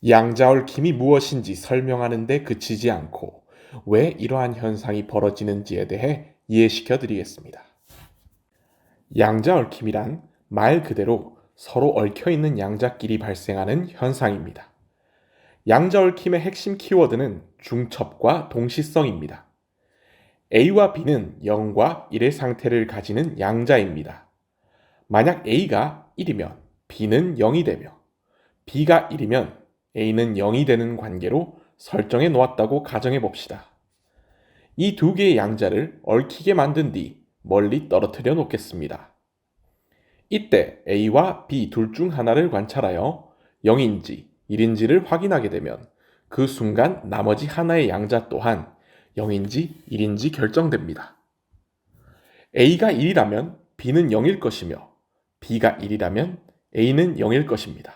양자얽힘이 무엇인지 설명하는 데 그치지 않고 왜 이러한 현상이 벌어지는지에 대해 이해시켜 드리겠습니다. 양자얽힘이란 말 그대로 서로 얽혀 있는 양자끼리 발생하는 현상입니다. 양자얽힘의 핵심 키워드는 중첩과 동시성입니다. A와 B는 0과 1의 상태를 가지는 양자입니다. 만약 A가 1이면 B는 0이 되며 B가 1이면 A는 0이 되는 관계로 설정해 놓았다고 가정해 봅시다. 이 두 개의 양자를 얽히게 만든 뒤 멀리 떨어뜨려 놓겠습니다. 이때 A와 B 둘 중 하나를 관찰하여 0인지 1인지를 확인하게 되면 그 순간 나머지 하나의 양자 또한 0인지 1인지 결정됩니다. A가 1이라면 B는 0일 것이며 B가 1이라면 A는 0일 것입니다.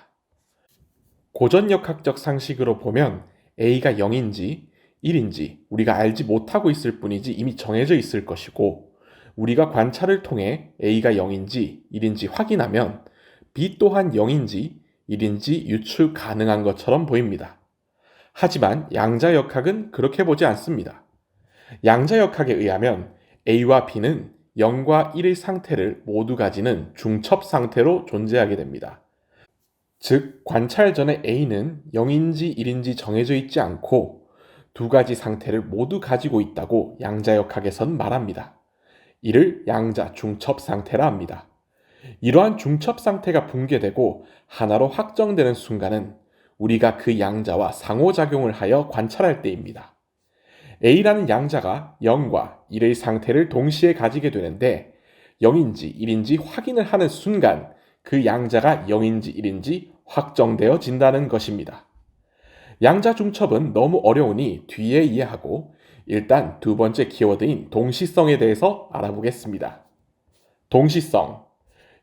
고전역학적 상식으로 보면 A가 0인지 1인지 우리가 알지 못하고 있을 뿐이지 이미 정해져 있을 것이고, 우리가 관찰을 통해 A가 0인지 1인지 확인하면 B 또한 0인지 1인지 유추 가능한 것처럼 보입니다. 하지만 양자역학은 그렇게 보지 않습니다. 양자역학에 의하면 A와 B는 0과 1의 상태를 모두 가지는 중첩 상태로 존재하게 됩니다. 즉, 관찰 전에 A는 0인지 1인지 정해져 있지 않고 두 가지 상태를 모두 가지고 있다고 양자역학에선 말합니다. 이를 양자 중첩 상태라 합니다. 이러한 중첩 상태가 붕괴되고 하나로 확정되는 순간은 우리가 그 양자와 상호작용을 하여 관찰할 때입니다. A라는 양자가 0과 1의 상태를 동시에 가지게 되는데 0인지 1인지 확인을 하는 순간 그 양자가 0인지 1인지 확정되어진다는 것입니다. 양자 중첩은 너무 어려우니 뒤에 이해하고 일단 두 번째 키워드인 동시성에 대해서 알아보겠습니다. 동시성.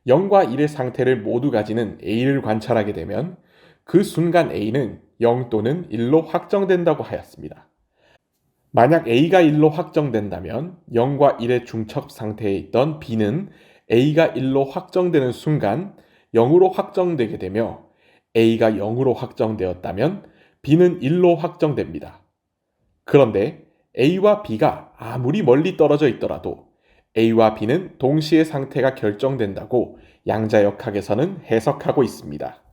0과 1의 상태를 모두 가지는 A를 관찰하게 되면 그 순간 A는 0 또는 1로 확정된다고 하였습니다. 만약 A가 1로 확정된다면 0과 1의 중첩 상태에 있던 B는 A가 1로 확정되는 순간 0으로 확정되게 되며, A가 0으로 확정되었다면 B는 1로 확정됩니다. 그런데 A와 B가 아무리 멀리 떨어져 있더라도 A와 B는 동시에 상태가 결정된다고 양자역학에서는 해석하고 있습니다.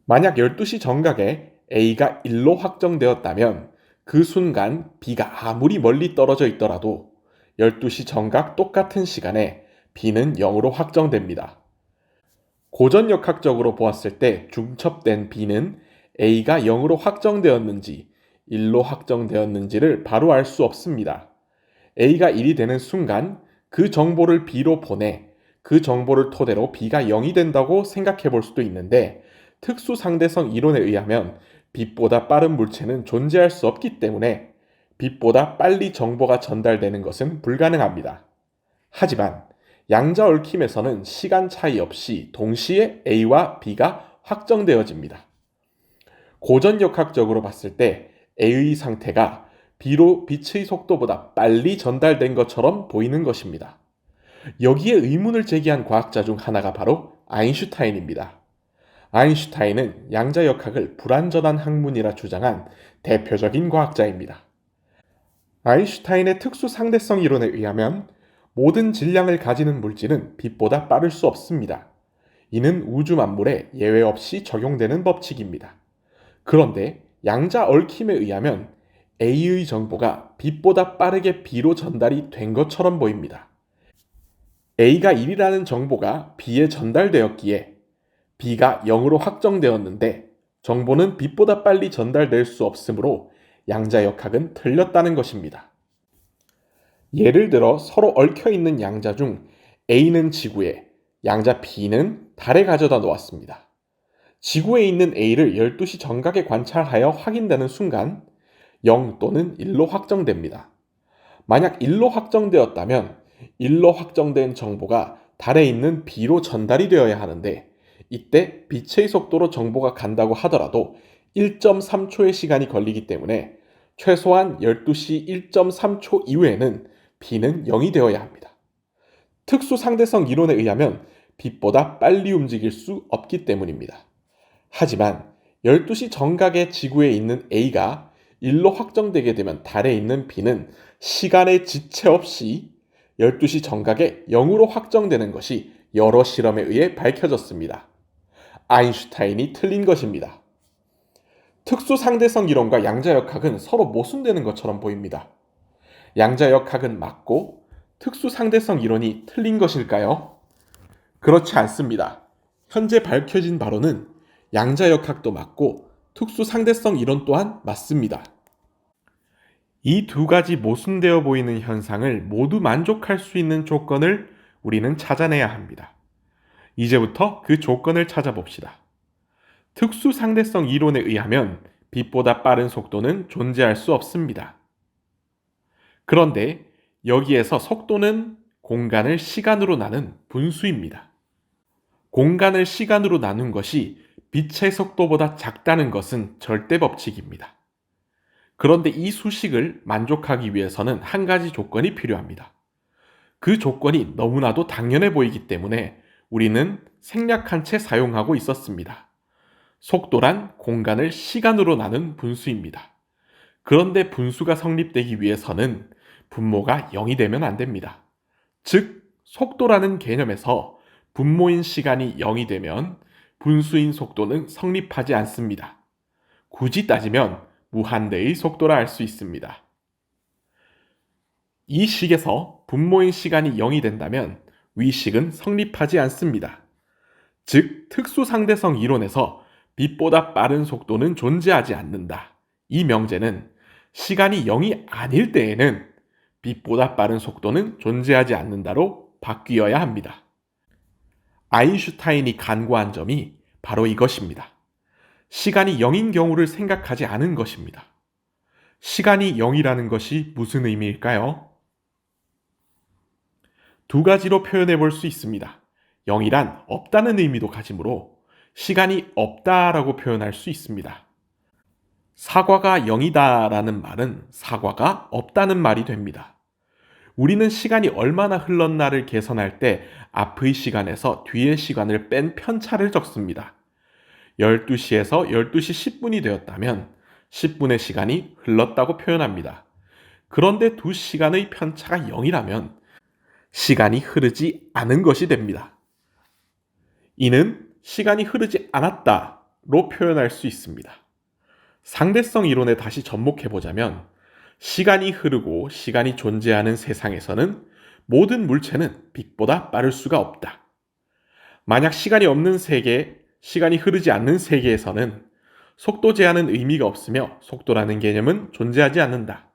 만약 12시 정각에 A가 1로 확정되었다면 그 순간 B가 아무리 멀리 떨어져 있더라도 12시 정각 똑같은 시간에 B는 0으로 확정됩니다. 고전역학적으로 보았을 때 중첩된 B는 A가 0으로 확정되었는지 1로 확정되었는지를 바로 알 수 없습니다. A가 1이 되는 순간 그 정보를 B로 보내 그 정보를 토대로 B가 0이 된다고 생각해 볼 수도 있는데, 특수 상대성 이론에 의하면 빛보다 빠른 물체는 존재할 수 없기 때문에 빛보다 빨리 정보가 전달되는 것은 불가능합니다. 하지만 양자 얽힘에서는 시간 차이 없이 동시에 A와 B가 확정되어집니다. 고전역학적으로 봤을 때 A의 상태가 B로 빛의 속도보다 빨리 전달된 것처럼 보이는 것입니다. 여기에 의문을 제기한 과학자 중 하나가 바로 아인슈타인입니다. 아인슈타인은 양자역학을 불완전한 학문이라 주장한 대표적인 과학자입니다. 아인슈타인의 특수 상대성 이론에 의하면 모든 질량을 가지는 물질은 빛보다 빠를 수 없습니다. 이는 우주 만물에 예외 없이 적용되는 법칙입니다. 그런데 양자 얽힘에 의하면 A의 정보가 빛보다 빠르게 B로 전달이 된 것처럼 보입니다. A가 1이라는 정보가 B에 전달되었기에 B가 0으로 확정되었는데 정보는 빛보다 빨리 전달될 수 없으므로 양자역학은 틀렸다는 것입니다. 예를 들어 서로 얽혀 있는 양자 중 A는 지구에, 양자 B는 달에 가져다 놓았습니다. 지구에 있는 A를 12시 정각에 관찰하여 확인되는 순간 0 또는 1로 확정됩니다. 만약 1로 확정되었다면 1로 확정된 정보가 달에 있는 B로 전달이 되어야 하는데, 이때 빛의 속도로 정보가 간다고 하더라도 1.3초의 시간이 걸리기 때문에 최소한 12시 1.3초 이후에는 B는 0이 되어야 합니다. 특수 상대성 이론에 의하면 빛보다 빨리 움직일 수 없기 때문입니다. 하지만 12시 정각의 지구에 있는 A가 1로 확정되게 되면 달에 있는 B는 시간의 지체 없이 12시 정각에 0으로 확정되는 것이 여러 실험에 의해 밝혀졌습니다. 아인슈타인이 틀린 것입니다. 특수상대성 이론과 양자역학은 서로 모순되는 것처럼 보입니다. 양자역학은 맞고 특수상대성 이론이 틀린 것일까요? 그렇지 않습니다. 현재 밝혀진 바로는 양자역학도 맞고 특수상대성 이론 또한 맞습니다. 이 두 가지 모순되어 보이는 현상을 모두 만족할 수 있는 조건을 우리는 찾아내야 합니다. 이제부터 그 조건을 찾아봅시다. 특수상대성 이론에 의하면 빛보다 빠른 속도는 존재할 수 없습니다. 그런데 여기에서 속도는 공간을 시간으로 나눈 분수입니다. 공간을 시간으로 나눈 것이 빛의 속도보다 작다는 것은 절대 법칙입니다. 그런데 이 수식을 만족하기 위해서는 한 가지 조건이 필요합니다. 그 조건이 너무나도 당연해 보이기 때문에 우리는 생략한 채 사용하고 있었습니다. 속도란 공간을 시간으로 나눈 분수입니다. 그런데 분수가 성립되기 위해서는 분모가 0이 되면 안 됩니다. 즉, 속도라는 개념에서 분모인 시간이 0이 되면 분수인 속도는 성립하지 않습니다. 굳이 따지면 무한대의 속도라 할 수 있습니다. 이 식에서 분모인 시간이 0이 된다면 위식은 성립하지 않습니다. 즉, 특수상대성 이론에서 빛보다 빠른 속도는 존재하지 않는다. 이 명제는 시간이 0이 아닐 때에는 빛보다 빠른 속도는 존재하지 않는다로 바뀌어야 합니다. 아인슈타인이 간과한 점이 바로 이것입니다. 시간이 0인 경우를 생각하지 않은 것입니다. 시간이 0이라는 것이 무슨 의미일까요? 두 가지로 표현해 볼 수 있습니다. 0이란 없다는 의미도 가지므로 시간이 없다라고 표현할 수 있습니다. 사과가 0이다 라는 말은 사과가 없다는 말이 됩니다. 우리는 시간이 얼마나 흘렀나를 계산할 때 앞의 시간에서 뒤의 시간을 뺀 편차를 적습니다. 12시에서 12시 10분이 되었다면 10분의 시간이 흘렀다고 표현합니다. 그런데 두 시간의 편차가 0이라면 시간이 흐르지 않은 것이 됩니다. 이는 시간이 흐르지 않았다로 표현할 수 있습니다. 상대성 이론에 다시 접목해보자면 시간이 흐르고 시간이 존재하는 세상에서는 모든 물체는 빛보다 빠를 수가 없다. 만약 시간이 없는 세계, 시간이 흐르지 않는 세계에서는 속도 제한은 의미가 없으며 속도라는 개념은 존재하지 않는다.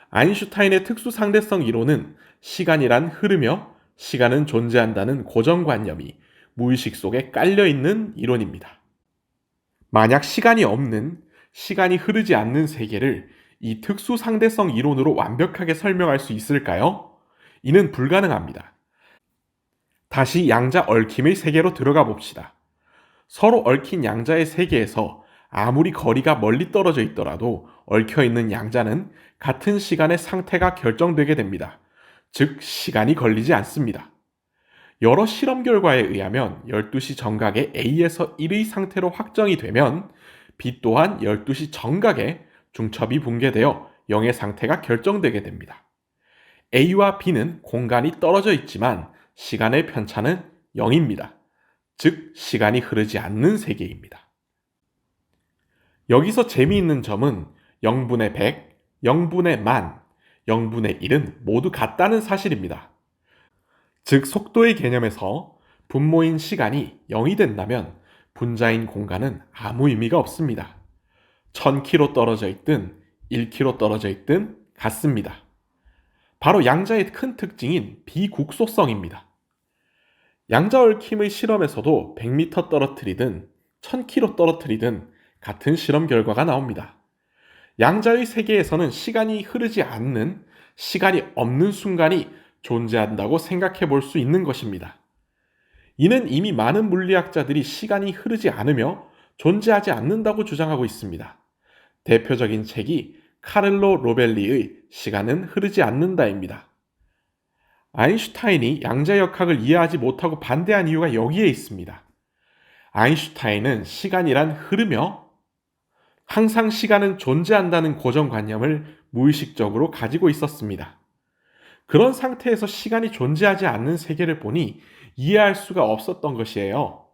아인슈타인의 특수상대성 이론은 시간이란 흐르며 시간은 존재한다는 고정관념이 무의식 속에 깔려있는 이론입니다. 만약 시간이 없는, 시간이 흐르지 않는 세계를 이 특수상대성 이론으로 완벽하게 설명할 수 있을까요? 이는 불가능합니다. 다시 양자 얽힘의 세계로 들어가 봅시다. 서로 얽힌 양자의 세계에서 아무리 거리가 멀리 떨어져 있더라도 얽혀있는 양자는 같은 시간의 상태가 결정되게 됩니다. 즉, 시간이 걸리지 않습니다. 여러 실험 결과에 의하면 12시 정각에 A에서 1의 상태로 확정이 되면 B 또한 12시 정각에 중첩이 붕괴되어 0의 상태가 결정되게 됩니다. A와 B는 공간이 떨어져 있지만 시간의 편차는 0입니다. 즉, 시간이 흐르지 않는 세계입니다. 여기서 재미있는 점은 0분의 100, 0분의 10,000, 0분의 1은 모두 같다는 사실입니다. 즉, 속도의 개념에서 분모인 시간이 0이 된다면 분자인 공간은 아무 의미가 없습니다. 1000km 떨어져 있든 1km 떨어져 있든 같습니다. 바로 양자의 큰 특징인 비국소성입니다. 양자 얽힘의 실험에서도 100m 떨어뜨리든 1000km 떨어뜨리든 같은 실험 결과가 나옵니다. 양자의 세계에서는 시간이 흐르지 않는, 시간이 없는 순간이 존재한다고 생각해 볼 수 있는 것입니다. 이는 이미 많은 물리학자들이 시간이 흐르지 않으며 존재하지 않는다고 주장하고 있습니다. 대표적인 책이 카를로 로벨리의 시간은 흐르지 않는다입니다. 아인슈타인이 양자역학을 이해하지 못하고 반대한 이유가 여기에 있습니다. 아인슈타인은 시간이란 흐르며 항상 시간은 존재한다는 고정관념을 무의식적으로 가지고 있었습니다. 그런 상태에서 시간이 존재하지 않는 세계를 보니 이해할 수가 없었던 것이에요.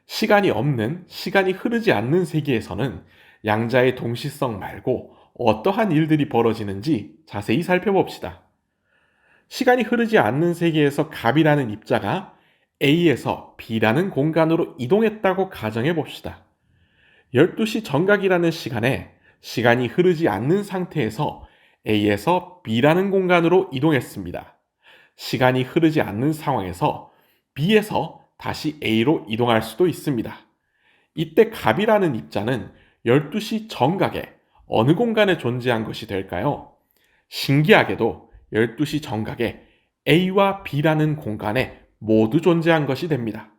시간이 없는, 시간이 흐르지 않는 세계에서는 양자의 동시성 말고 어떠한 일들이 벌어지는지 자세히 살펴봅시다. 시간이 흐르지 않는 세계에서 갑이라는 입자가 A에서 B라는 공간으로 이동했다고 가정해 봅시다. 12시 정각이라는 시간에 시간이 흐르지 않는 상태에서 A에서 B라는 공간으로 이동했습니다. 시간이 흐르지 않는 상황에서 B에서 다시 A로 이동할 수도 있습니다. 이때 갑이라는 입자는 12시 정각에 어느 공간에 존재한 것이 될까요? 신기하게도 12시 정각에 A와 B라는 공간에 모두 존재한 것이 됩니다.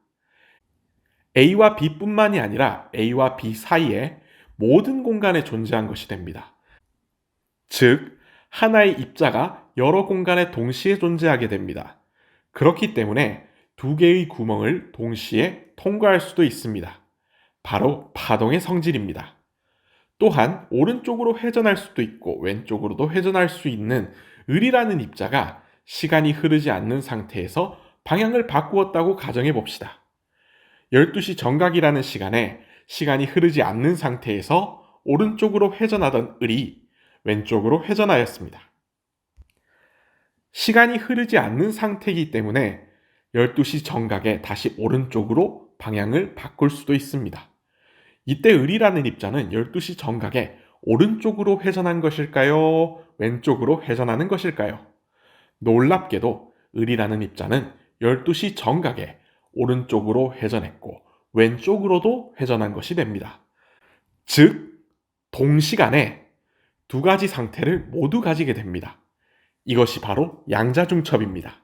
A와 B뿐만이 아니라 A와 B 사이에 모든 공간에 존재한 것이 됩니다. 즉, 하나의 입자가 여러 공간에 동시에 존재하게 됩니다. 그렇기 때문에 두 개의 구멍을 동시에 통과할 수도 있습니다. 바로 파동의 성질입니다. 또한 오른쪽으로 회전할 수도 있고 왼쪽으로도 회전할 수 있는 을이라는 입자가 시간이 흐르지 않는 상태에서 방향을 바꾸었다고 가정해 봅시다. 12시 정각이라는 시간에 시간이 흐르지 않는 상태에서 오른쪽으로 회전하던 을이 왼쪽으로 회전하였습니다. 시간이 흐르지 않는 상태이기 때문에 12시 정각에 다시 오른쪽으로 방향을 바꿀 수도 있습니다. 이때 을이라는 입자는 12시 정각에 오른쪽으로 회전한 것일까요? 왼쪽으로 회전하는 것일까요? 놀랍게도 을이라는 입자는 12시 정각에 오른쪽으로 회전했고 왼쪽으로도 회전한 것이 됩니다. 즉, 동시간에 두 가지 상태를 모두 가지게 됩니다. 이것이 바로 양자중첩입니다.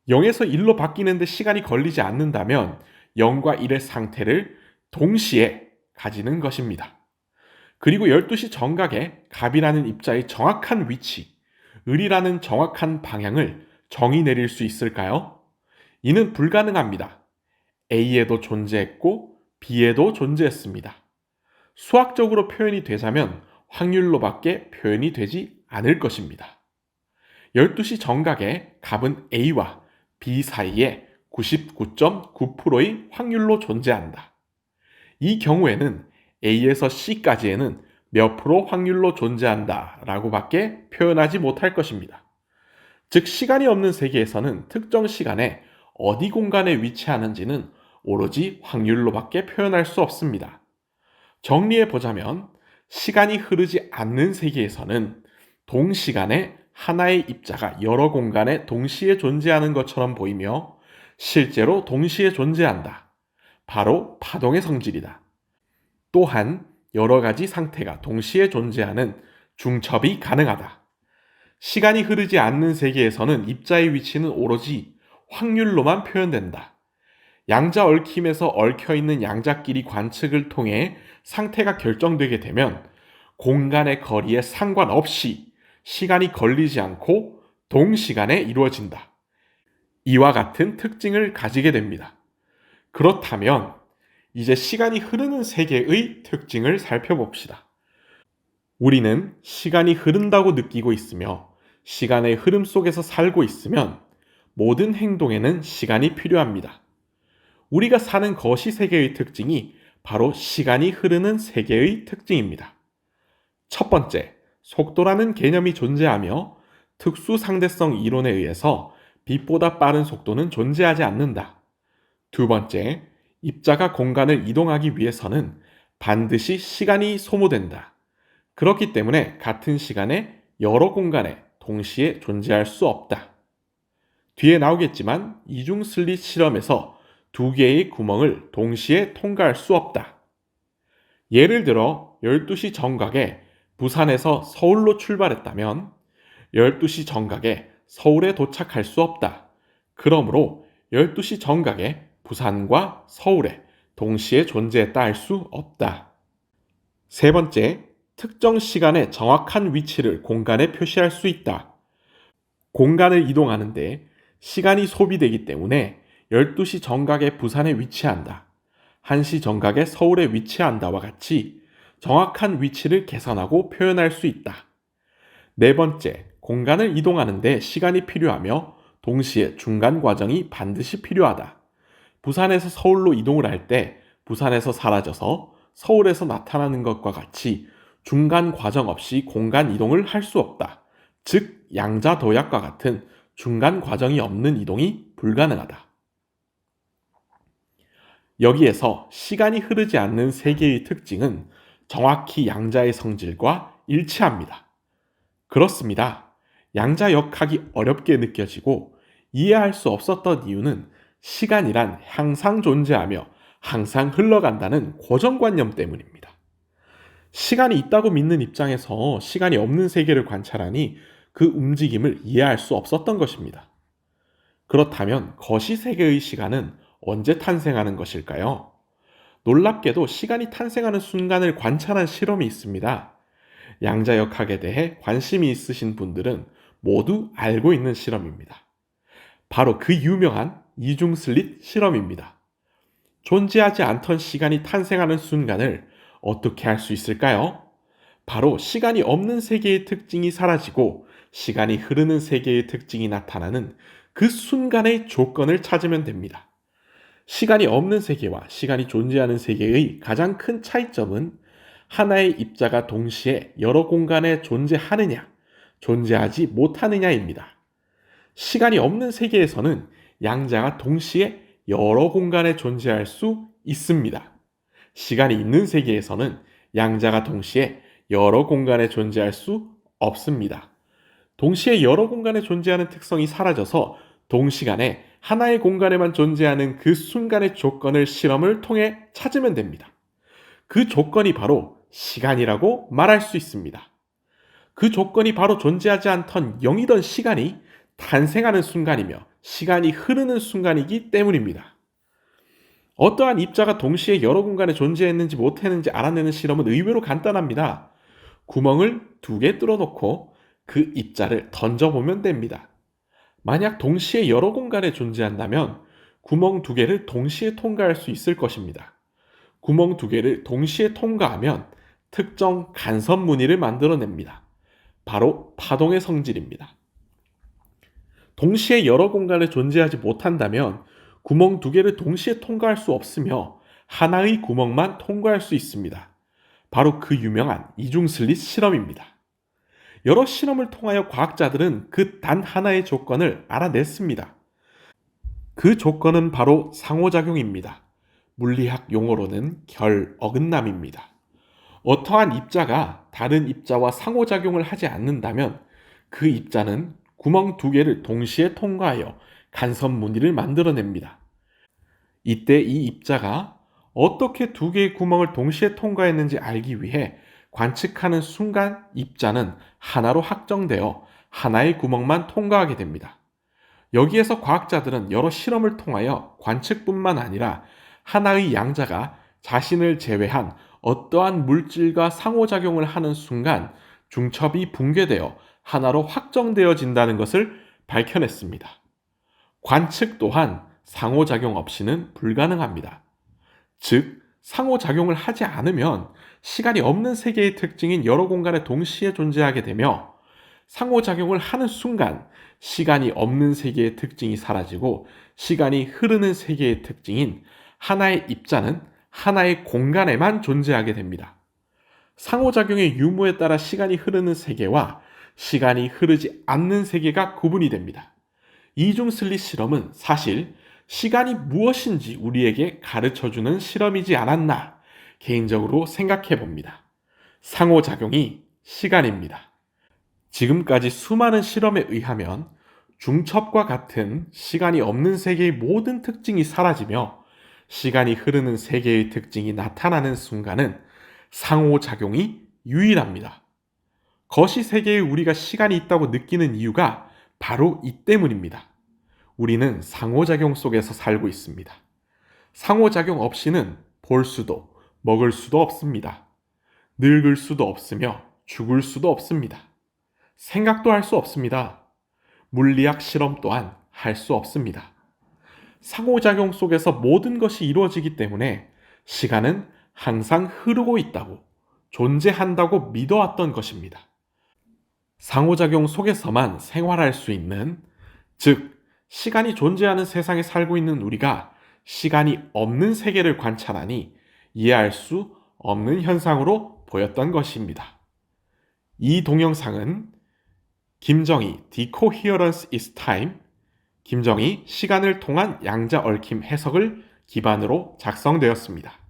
0에서 1로 바뀌는데 시간이 걸리지 않는다면 0과 1의 상태를 동시에 가지는 것입니다. 그리고 12시 정각에 갑이라는 입자의 정확한 위치, 을이라는 정확한 방향을 정의 내릴 수 있을까요? 이는 불가능합니다. A에도 존재했고 B에도 존재했습니다. 수학적으로 표현이 되자면 확률로밖에 표현이 되지 않을 것입니다. 12시 정각에 갑은 A와 B 사이에 99.9%의 확률로 존재한다. 이 경우에는 A에서 C까지에는 몇 프로 확률로 존재한다 라고 밖에 표현하지 못할 것입니다. 즉, 시간이 없는 세계에서는 특정 시간에 어디 공간에 위치하는지는 오로지 확률로밖에 표현할 수 없습니다. 정리해 보자면 시간이 흐르지 않는 세계에서는 동시간에 하나의 입자가 여러 공간에 동시에 존재하는 것처럼 보이며 실제로 동시에 존재한다. 바로 파동의 성질이다. 또한 여러 가지 상태가 동시에 존재하는 중첩이 가능하다. 시간이 흐르지 않는 세계에서는 입자의 위치는 오로지 확률로만 표현된다. 양자 얽힘에서 얽혀있는 양자끼리 관측을 통해 상태가 결정되게 되면 공간의 거리에 상관없이 시간이 걸리지 않고 동시간에 이루어진다. 이와 같은 특징을 가지게 됩니다. 그렇다면 이제 시간이 흐르는 세계의 특징을 살펴봅시다. 우리는 시간이 흐른다고 느끼고 있으며 시간의 흐름 속에서 살고 있으면 모든 행동에는 시간이 필요합니다. 우리가 사는 거시 세계의 특징이 바로 시간이 흐르는 세계의 특징입니다. 첫 번째, 속도라는 개념이 존재하며 특수 상대성 이론에 의해서 빛보다 빠른 속도는 존재하지 않는다. 두 번째, 입자가 공간을 이동하기 위해서는 반드시 시간이 소모된다. 그렇기 때문에 같은 시간에 여러 공간에 동시에 존재할 수 없다. 뒤에 나오겠지만 이중 슬릿 실험에서 두 개의 구멍을 동시에 통과할 수 없다. 예를 들어 12시 정각에 부산에서 서울로 출발했다면 12시 정각에 서울에 도착할 수 없다. 그러므로 12시 정각에 부산과 서울에 동시에 존재했다 할 수 없다. 세 번째, 특정 시간의 정확한 위치를 공간에 표시할 수 있다. 공간을 이동하는데 시간이 소비되기 때문에 12시 정각에 부산에 위치한다. 한시 정각에 서울에 위치한다와 같이 정확한 위치를 계산하고 표현할 수 있다. 네 번째, 공간을 이동하는데 시간이 필요하며 동시에 중간 과정이 반드시 필요하다. 부산에서 서울로 이동을 할 때 부산에서 사라져서 서울에서 나타나는 것과 같이 중간 과정 없이 공간 이동을 할 수 없다. 즉, 양자도약과 같은 중간 과정이 없는 이동이 불가능하다. 여기에서 시간이 흐르지 않는 세계의 특징은 정확히 양자의 성질과 일치합니다. 그렇습니다. 양자역학이 어렵게 느껴지고 이해할 수 없었던 이유는 시간이란 항상 존재하며 항상 흘러간다는 고정관념 때문입니다. 시간이 있다고 믿는 입장에서 시간이 없는 세계를 관찰하니 그 움직임을 이해할 수 없었던 것입니다. 그렇다면 거시세계의 시간은 언제 탄생하는 것일까요? 놀랍게도 시간이 탄생하는 순간을 관찰한 실험이 있습니다. 양자역학에 대해 관심이 있으신 분들은 모두 알고 있는 실험입니다. 바로 그 유명한 이중슬릿 실험입니다. 존재하지 않던 시간이 탄생하는 순간을 어떻게 할 수 있을까요? 바로 시간이 없는 세계의 특징이 사라지고 시간이 흐르는 세계의 특징이 나타나는 그 순간의 조건을 찾으면 됩니다. 시간이 없는 세계와 시간이 존재하는 세계의 가장 큰 차이점은 하나의 입자가 동시에 여러 공간에 존재하느냐, 존재하지 못하느냐입니다. 시간이 없는 세계에서는 양자가 동시에 여러 공간에 존재할 수 있습니다. 시간이 있는 세계에서는 양자가 동시에 여러 공간에 존재할 수 없습니다. 동시에 여러 공간에 존재하는 특성이 사라져서 동시간에 하나의 공간에만 존재하는 그 순간의 조건을 실험을 통해 찾으면 됩니다. 그 조건이 바로 시간이라고 말할 수 있습니다. 그 조건이 바로 존재하지 않던 0이던 시간이 탄생하는 순간이며 시간이 흐르는 순간이기 때문입니다. 어떠한 입자가 동시에 여러 공간에 존재했는지 못했는지 알아내는 실험은 의외로 간단합니다. 구멍을 2개 뚫어놓고 그 입자를 던져보면 됩니다. 만약 동시에 여러 공간에 존재한다면 구멍 2개를 동시에 통과할 수 있을 것입니다. 구멍 2개를 동시에 통과하면 특정 간섭 무늬를 만들어냅니다. 바로 파동의 성질입니다. 동시에 여러 공간에 존재하지 못한다면 구멍 2개를 동시에 통과할 수 없으며 하나의 구멍만 통과할 수 있습니다. 바로 그 유명한 이중슬릿 실험입니다. 여러 실험을 통하여 과학자들은 그 단 하나의 조건을 알아냈습니다. 그 조건은 바로 상호작용입니다. 물리학 용어로는 결어긋남입니다. 어떠한 입자가 다른 입자와 상호작용을 하지 않는다면 그 입자는 구멍 2개를 동시에 통과하여 간섭 무늬를 만들어냅니다. 이때 이 입자가 어떻게 2개의 구멍을 동시에 통과했는지 알기 위해 관측하는 순간 입자는 하나로 확정되어 하나의 구멍만 통과하게 됩니다. 여기에서 과학자들은 여러 실험을 통하여 관측뿐만 아니라 하나의 양자가 자신을 제외한 어떠한 물질과 상호작용을 하는 순간 중첩이 붕괴되어 하나로 확정되어진다는 것을 밝혀냈습니다. 관측 또한 상호작용 없이는 불가능합니다. 즉, 상호작용을 하지 않으면 시간이 없는 세계의 특징인 여러 공간에 동시에 존재하게 되며 상호작용을 하는 순간 시간이 없는 세계의 특징이 사라지고 시간이 흐르는 세계의 특징인 하나의 입자는 하나의 공간에만 존재하게 됩니다. 상호작용의 유무에 따라 시간이 흐르는 세계와 시간이 흐르지 않는 세계가 구분이 됩니다. 이중슬릿 실험은 사실 시간이 무엇인지 우리에게 가르쳐주는 실험이지 않았나 개인적으로 생각해 봅니다. 상호작용이 시간입니다. 지금까지 수많은 실험에 의하면 중첩과 같은 시간이 없는 세계의 모든 특징이 사라지며 시간이 흐르는 세계의 특징이 나타나는 순간은 상호작용이 유일합니다. 거시세계에 우리가 시간이 있다고 느끼는 이유가 바로 이 때문입니다. 우리는 상호작용 속에서 살고 있습니다. 상호작용 없이는 볼 수도 먹을 수도 없습니다. 늙을 수도 없으며 죽을 수도 없습니다. 생각도 할 수 없습니다. 물리학 실험 또한 할 수 없습니다. 상호작용 속에서 모든 것이 이루어지기 때문에 시간은 항상 흐르고 있다고, 존재한다고 믿어왔던 것입니다. 상호작용 속에서만 생활할 수 있는, 즉, 시간이 존재하는 세상에 살고 있는 우리가 시간이 없는 세계를 관찰하니 이해할 수 없는 현상으로 보였던 것입니다. 이 동영상은 김정희 Decoherence is Time, 김정희 시간을 통한 양자 얽힘 해석을 기반으로 작성되었습니다.